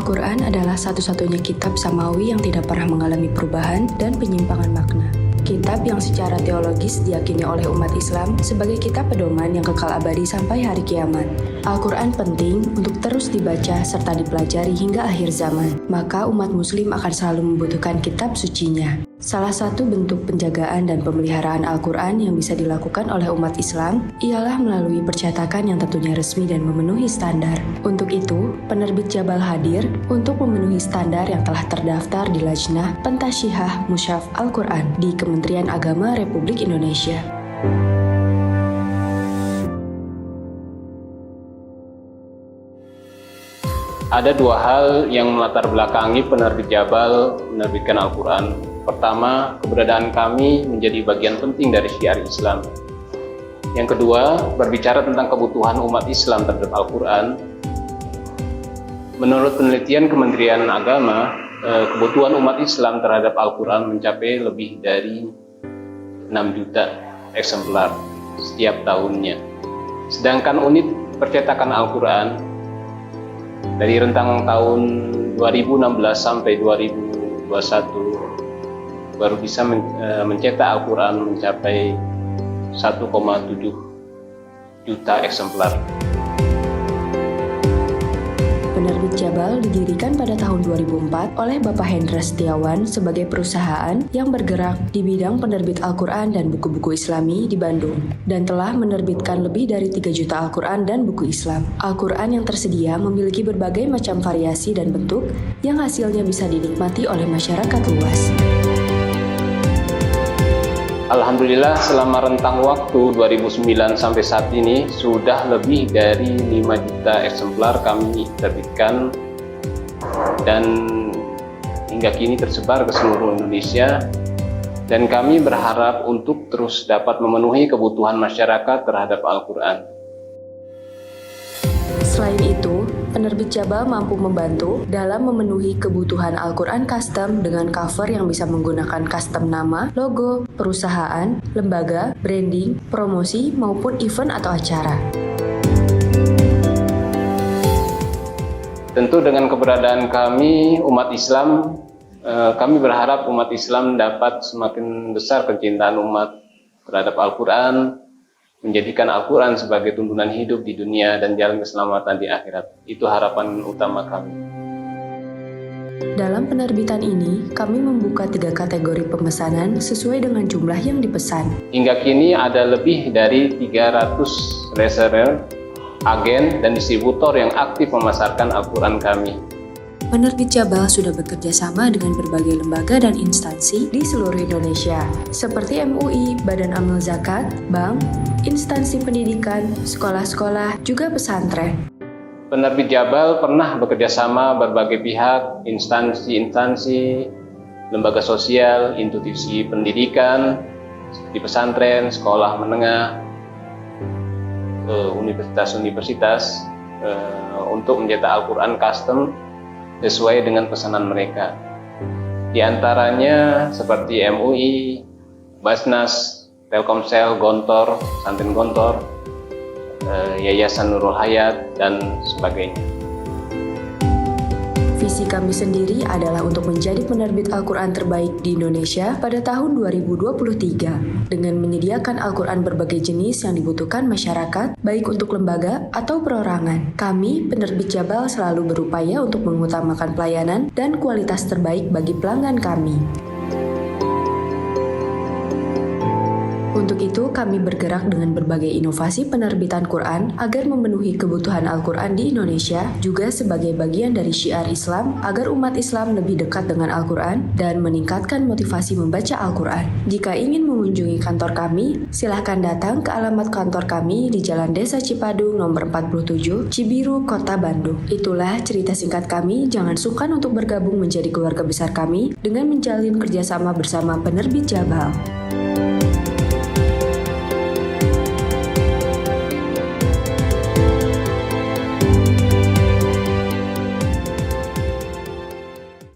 Al-Quran adalah satu-satunya kitab samawi yang tidak pernah mengalami perubahan dan penyimpangan makna. Kitab yang secara teologis diyakini oleh umat Islam sebagai kitab pedoman yang kekal abadi sampai hari kiamat. Al-Quran penting untuk terus dibaca serta dipelajari hingga akhir zaman. Maka umat muslim akan selalu membutuhkan kitab sucinya. Salah satu bentuk penjagaan dan pemeliharaan Al-Quran yang bisa dilakukan oleh umat Islam ialah melalui percetakan yang tentunya resmi dan memenuhi standar. Untuk itu, penerbit Jabal hadir untuk memenuhi standar yang telah terdaftar di Lajnah Pentasyihah Mushaf Al-Quran di Kementerian Agama Republik Indonesia. Ada dua hal yang melatar belakangi penerbit Jabal menerbitkan Al-Quran. Pertama, keberadaan kami menjadi bagian penting dari syiar Islam. Yang kedua, berbicara tentang kebutuhan umat Islam terhadap Al-Quran. Menurut penelitian Kementerian Agama, kebutuhan umat Islam terhadap Al-Quran mencapai lebih dari 6 juta eksemplar setiap tahunnya. Sedangkan unit percetakan Al-Quran dari rentang tahun 2016 sampai 2021 baru bisa mencetak Al-Quran mencapai 1,7 juta eksemplar. Penerbit Jabal didirikan pada tahun 2004 oleh Bapak Hendra Setiawan sebagai perusahaan yang bergerak di bidang penerbit Al-Quran dan buku-buku Islami di Bandung dan telah menerbitkan lebih dari 3 juta Al-Quran dan buku Islam. Al-Quran yang tersedia memiliki berbagai macam variasi dan bentuk yang hasilnya bisa dinikmati oleh masyarakat luas. Alhamdulillah, selama rentang waktu 2009 sampai saat ini sudah lebih dari 5 juta eksemplar kami terbitkan dan hingga kini tersebar ke seluruh Indonesia, dan kami berharap untuk terus dapat memenuhi kebutuhan masyarakat terhadap Al-Quran. Selain itu, penerbit Jabal mampu membantu dalam memenuhi kebutuhan Al-Quran custom dengan cover yang bisa menggunakan custom nama, logo, perusahaan, lembaga, branding, promosi, maupun event atau acara. Tentu dengan keberadaan kami, umat Islam, kami berharap umat Islam dapat semakin besar kecintaan umat terhadap Al-Quran, menjadikan Al-Quran sebagai tuntunan hidup di dunia dan jalan keselamatan di akhirat. Itu harapan utama kami. Dalam penerbitan ini, kami membuka 3 kategori pemesanan sesuai dengan jumlah yang dipesan. Hingga kini ada lebih dari 300 reseller, agen, dan distributor yang aktif memasarkan Al-Quran kami. Penerbit Jabal sudah bekerja sama dengan berbagai lembaga dan instansi di seluruh Indonesia, seperti MUI, Badan Amal Zakat, bank, instansi pendidikan, sekolah-sekolah, juga pesantren. Penerbit Jabal pernah bekerja sama berbagai pihak, instansi, lembaga sosial, institusi pendidikan, seperti pesantren, sekolah menengah, universitas-universitas, untuk mencetak Al-Quran custom sesuai dengan pesanan mereka. Di antaranya seperti MUI, Basnas, Telkomsel, Gontor, Pesantren Gontor, Yayasan Nurul Hayat, dan sebagainya. Visi kami sendiri adalah untuk menjadi penerbit Al-Quran terbaik di Indonesia pada tahun 2023 dengan menyediakan Al-Quran berbagai jenis yang dibutuhkan masyarakat, baik untuk lembaga atau perorangan. Kami, penerbit Jabal, selalu berupaya untuk mengutamakan pelayanan dan kualitas terbaik bagi pelanggan kami. Untuk itu, kami bergerak dengan berbagai inovasi penerbitan Quran agar memenuhi kebutuhan Al-Quran di Indonesia, juga sebagai bagian dari syiar Islam agar umat Islam lebih dekat dengan Al-Quran dan meningkatkan motivasi membaca Al-Quran. Jika ingin mengunjungi kantor kami, silahkan datang ke alamat kantor kami di Jalan Desa Cipadung nomor 47, Cibiru, Kota Bandung. Itulah cerita singkat kami. Jangan sungkan untuk bergabung menjadi keluarga besar kami dengan menjalin kerjasama bersama penerbit Jabal.